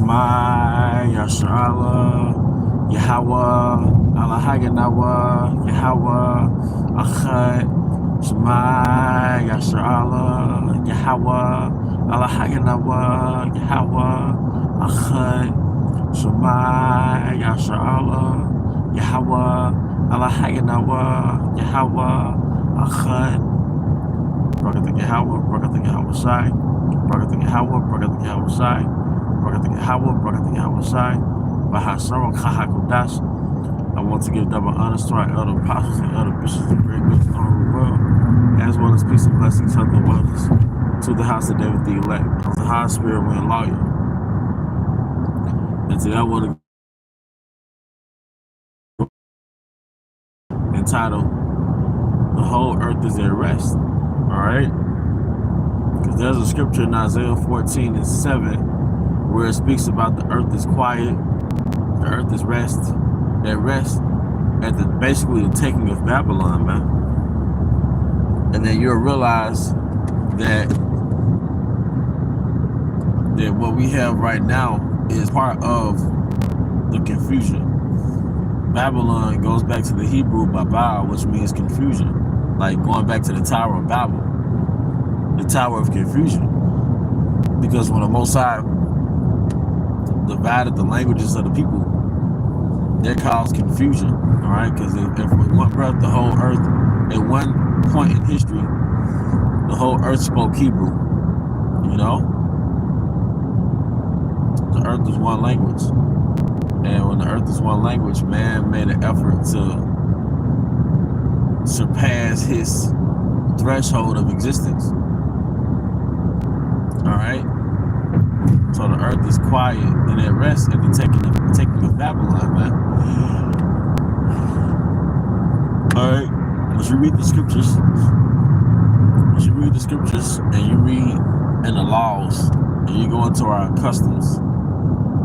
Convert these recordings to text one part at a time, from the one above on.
Shema Yasharallah Yahweh Allah Haganawa Yahweh Achad Shema Yasharallah Yahweh Allah Haganawa Yahweh Achad Shema Yasharallah Yahweh Allah Haganawa Yahweh Achad Barakat Yahweh, Barakat Yahweh Shai, Barakat Yahweh, Barakat Yahweh Shai, Barakat Yahweh, Barakat Yahweh Shai, Bahasharon Kahakodash. I want to give double honors to our elder apostles and elder bishops and great bishops all over the world, as well as peace and blessings, health and wellness to the house of David the elect, of the high spirit wind lawyer. And today I want to entitle The Whole Earth is at Rest. Alright? Because there's a scripture in Isaiah 14:7 where it speaks about the earth is quiet, the earth is at rest at basically the taking of Babylon, man. And then you'll realize that what we have right now is part of the confusion. Babylon goes back to the Hebrew Babel, which means confusion. Like going back to the Tower of Babel, the Tower of Confusion. Because when the Most High divided the languages of the people, that caused confusion, all right? Because if with one breath, the whole earth, at one point in history, the whole earth spoke Hebrew, you know? The earth was one language. And when the earth is one language, man made an effort to surpass his threshold of existence. All right. So the earth is quiet and at rest at the taking of Babylon, man. All right. As you read the scriptures, and you read in the laws, and you go into our customs,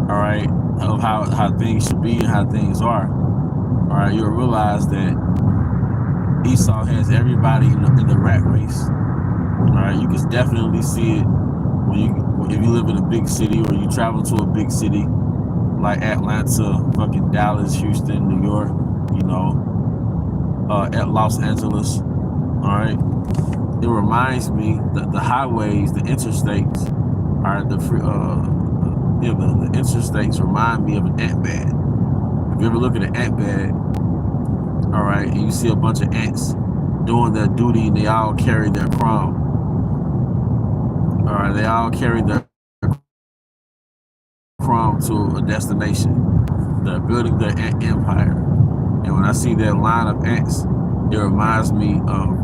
all right, of how things should be and how things are, all right, you'll realize that Esau has everybody in the rat race. All right, you can definitely see it if you live in a big city or you travel to a big city like Atlanta, fucking Dallas, Houston, New York, you know, at Los Angeles. All right, it reminds me that the highways, the interstates, all right, the interstates remind me of an ant bed. If you ever look at an ant bed, all right, and you see a bunch of ants doing their duty, and they all carry their crumb. All right, they all carry their crumb to a destination. They're building their ant empire. And when I see that line of ants, it reminds me of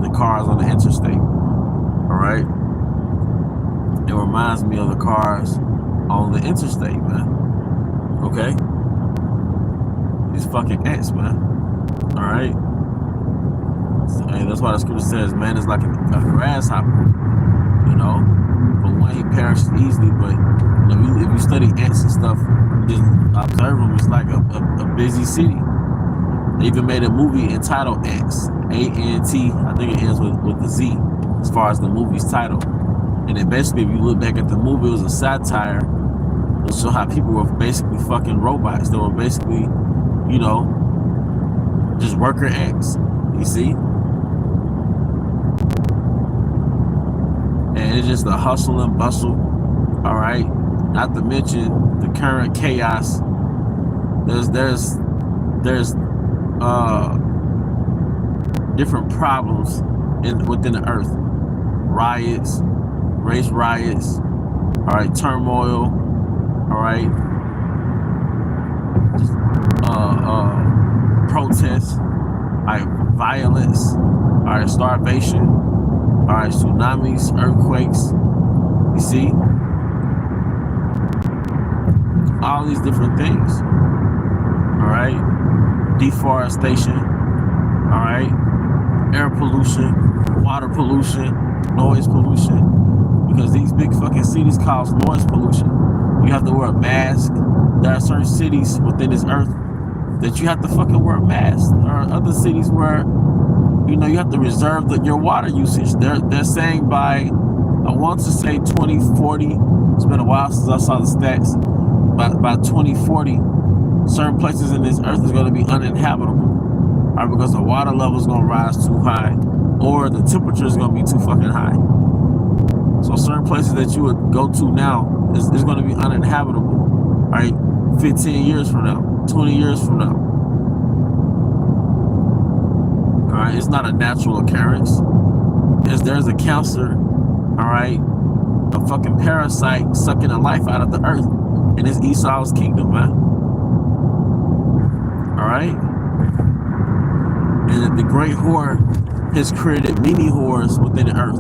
the cars on the interstate. All right, it reminds me of the cars on the interstate, man. Okay, these fucking ants, man. All right. So, hey, that's why the scripture says, man is like a grasshopper, you know. But one, he perishes easily. But if you study ants and stuff, just observe them. It's like a busy city. They even made a movie entitled Ants, A-N-T. I think it ends with the Z, as far as the movie's title. And then basically, if you look back at the movie, it was a satire to show how people were basically fucking robots. They were basically, you know, just worker ants, you see? And it's just the hustle and bustle, all right? Not to mention the current chaos. There's different problems within the earth. Riots, race riots, all right, turmoil, all right? Protests, all right, violence, all right, starvation, all right, tsunamis, earthquakes, you see? All these different things, all right? Deforestation, all right? Air pollution, water pollution, noise pollution, because these big fucking cities cause noise pollution. You have to wear a mask. There are certain cities within this earth that you have to fucking wear a mask. There are other cities where, you know, you have to reserve your water usage. They're saying by I want to say 2040. It's been a while since I saw the stats. By 2040, certain places in this earth is going to be uninhabitable, right? Because the water level is going to rise too high, or the temperature is going to be too fucking high. So certain places that you would go to now is going to be uninhabitable, right? 15 years from now, 20 years from now. All right, it's not a natural occurrence. There's a cancer, all right, a fucking parasite sucking the life out of the earth, and it's Esau's kingdom, man. All right, and the great whore has created many whores within the earth.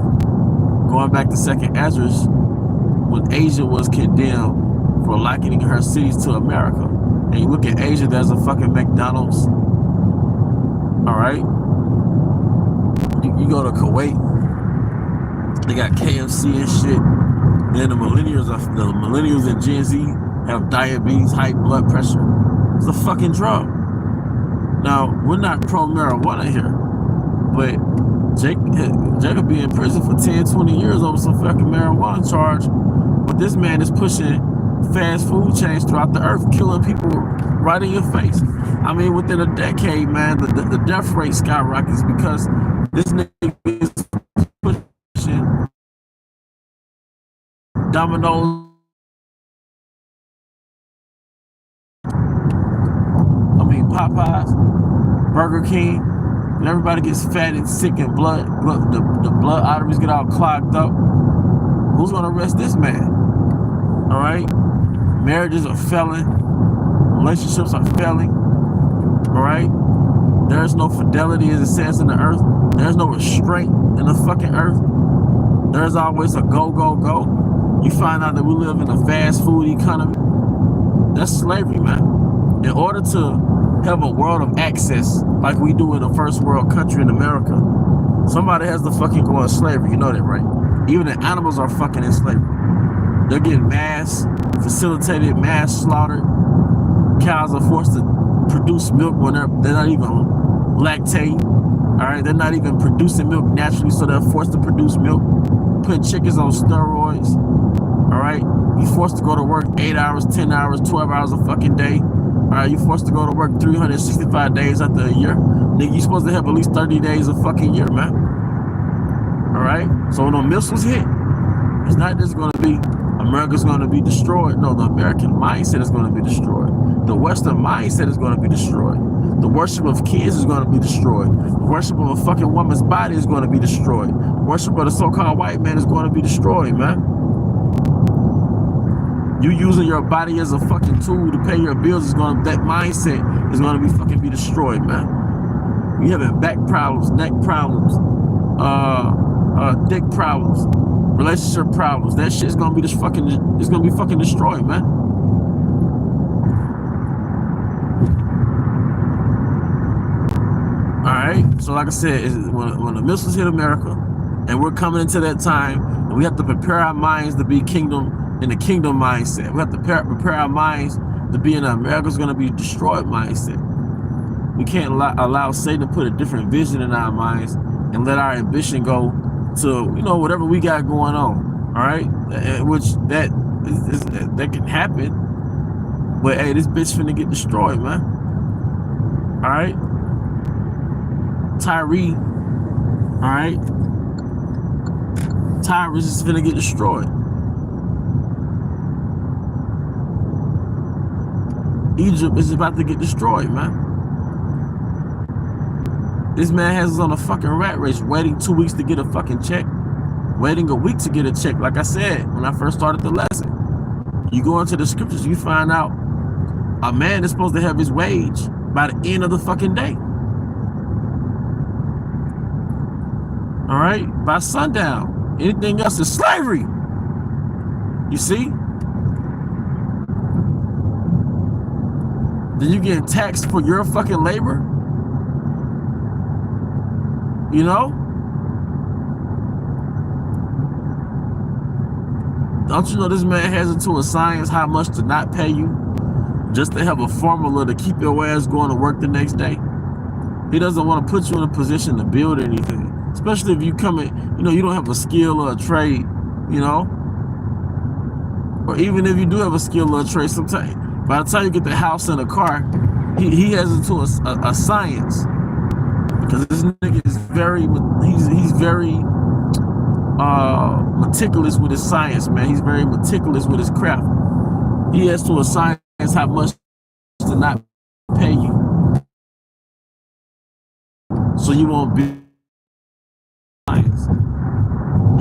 Going back to 2nd Ezra, when Asia was condemned for likening her cities to America, and you look at Asia, there's a fucking McDonald's. All right, you go to Kuwait, they got KFC and shit. Then the millennials and Gen Z have diabetes, high blood pressure. It's a fucking drug. Now, we're not pro-marijuana here, but Jake could be in prison for 10, 20 years over some fucking marijuana charge. But this man is pushing fast food chains throughout the earth, killing people right in your face. I mean, within a decade, man, the death rate skyrockets because this nigga is pushing Domino's. I mean, Popeyes, Burger King, and everybody gets fat and sick and the blood arteries get all clogged up. Who's gonna arrest this man? All right, marriages are failing, relationships are failing. All right, there's no fidelity, as it says in the earth. There's no restraint in the fucking earth. There's always a go, go, go. You find out that we live in a fast food economy. That's slavery, man. In order to have a world of access like we do in a first world country in America, somebody has to fucking go on slavery. You know that, right? Even the animals are fucking in slavery. They're getting mass facilitated, mass slaughtered. Cows are forced to produce milk when they're not even lactating. All right, they're not even producing milk naturally, so they're forced to produce milk. Putting chickens on steroids. All right, you're forced to go to work 8 hours, 10 hours, 12 hours a fucking day. All right, you're forced to go to work 365 days after a year. Nigga, you're supposed to have at least 30 days a fucking year, man. All right, so when the missiles hit, it's not just going to be America's going to be destroyed. No, the American mindset is going to be destroyed. The Western mindset is going to be destroyed. The worship of kids is going to be destroyed. The worship of a fucking woman's body is going to be destroyed. The worship of the so-called white man is going to be destroyed, man. You using your body as a fucking tool to pay your bills that mindset is going to be destroyed, man. You having back problems, neck problems, dick problems, relationship problems. That shit's going to be fucking destroyed, man. All right, so like I said, when the missiles hit America, and we're coming into that time, and we have to prepare our minds to be in the kingdom mindset. We have to prepare our minds to be in America's going to be destroyed mindset. We can't allow Satan to put a different vision in our minds and let our ambition go to whatever we got going on. All right, which that can happen, but hey, this bitch finna get destroyed, man. All right. Tyree, all right? Tyree is gonna get destroyed. Egypt is about to get destroyed, man. This man has us on a fucking rat race, waiting 2 weeks to get a fucking check, waiting a week to get a check. Like I said when I first started the lesson, you go into the scriptures, you find out a man is supposed to have his wage by the end of the fucking day. All right, by sundown. Anything else is slavery. You see? Then you get taxed for your fucking labor. You know? Don't you know this man has it to a science how much to not pay you just to have a formula to keep your ass going to work the next day? He doesn't want to put you in a position to build anything. Especially if you come in, you don't have a skill or a trade, you know, or even if you do have a skill or a trade, sometimes by the time you get the house and a car, he has into a science, because this nigga is he's very meticulous with his science, man. He's very meticulous with his craft. He has to a science how much to not pay you, so you won't be science.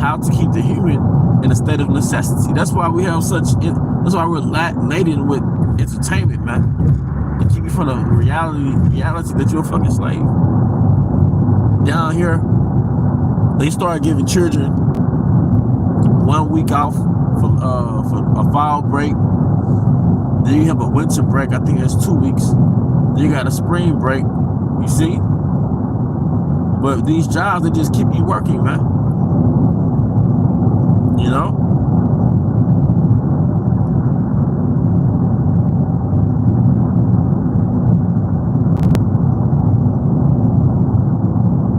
How to keep the human in a state of necessity. That's why we have that's why we're laden with entertainment, man. To keep you from the reality that you're a fucking slave. Down here, they started giving children 1 week off for a fall break. Then you have a winter break, I think that's 2 weeks. Then you got a spring break, you see? But these jobs, they just keep you working, man. You know?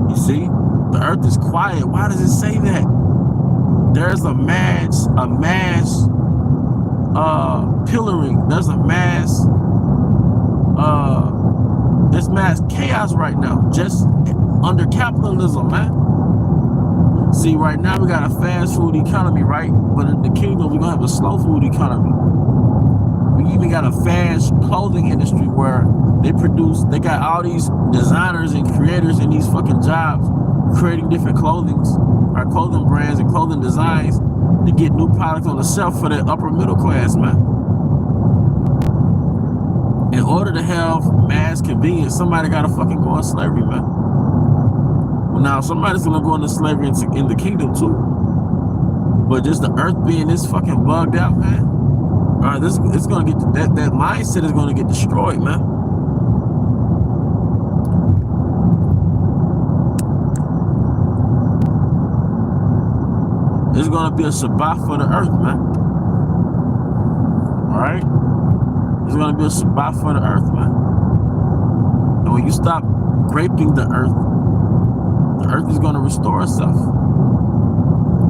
You see? The earth is quiet. Why does it say that? There's a mass pillaring. There's a mass there's mass chaos right now, just under capitalism, man. See, right now we got a fast food economy, right? But in the kingdom, we're gonna have a slow food economy. We even got a fast clothing industry where they got all these designers and creators in these fucking jobs creating different clothing brands and clothing designs to get new products on the shelf for the upper middle class, man. In order to have mass convenience, somebody gotta fucking go in slavery, man. Well, now somebody's gonna go into slavery in the kingdom too. But just the earth being this fucking bugged out, man. All right, it's gonna get that mindset is gonna get destroyed, man. There's gonna be a Shabbat for the earth, man. All right. There's gonna be a Shabbat for the earth, man. And when you stop raping the earth is gonna restore itself.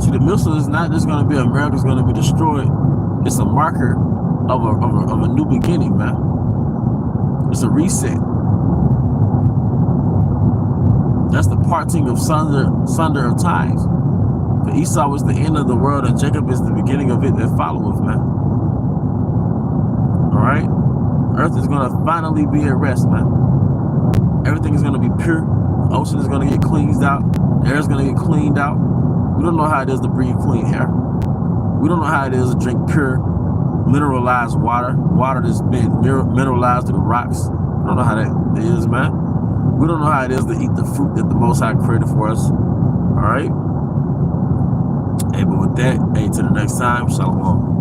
See, the missile is not just gonna be America's gonna be destroyed. It's a marker of a new beginning, man. It's a reset. That's the parting of sunder of times. For Esau was the end of the world, and Jacob is the beginning of it that followeth, man. All right? Earth is gonna finally be at rest, man. Everything is gonna be pure. The ocean is gonna get cleansed out. The air is gonna get cleaned out. We don't know how it is to breathe clean air. We don't know how it is to drink pure, mineralized water that's been mineralized to the rocks. We don't know how that is, man. We don't know how it is to eat the fruit that the Most High created for us. All right? Hey, but with that, hey, to the next time, shalom.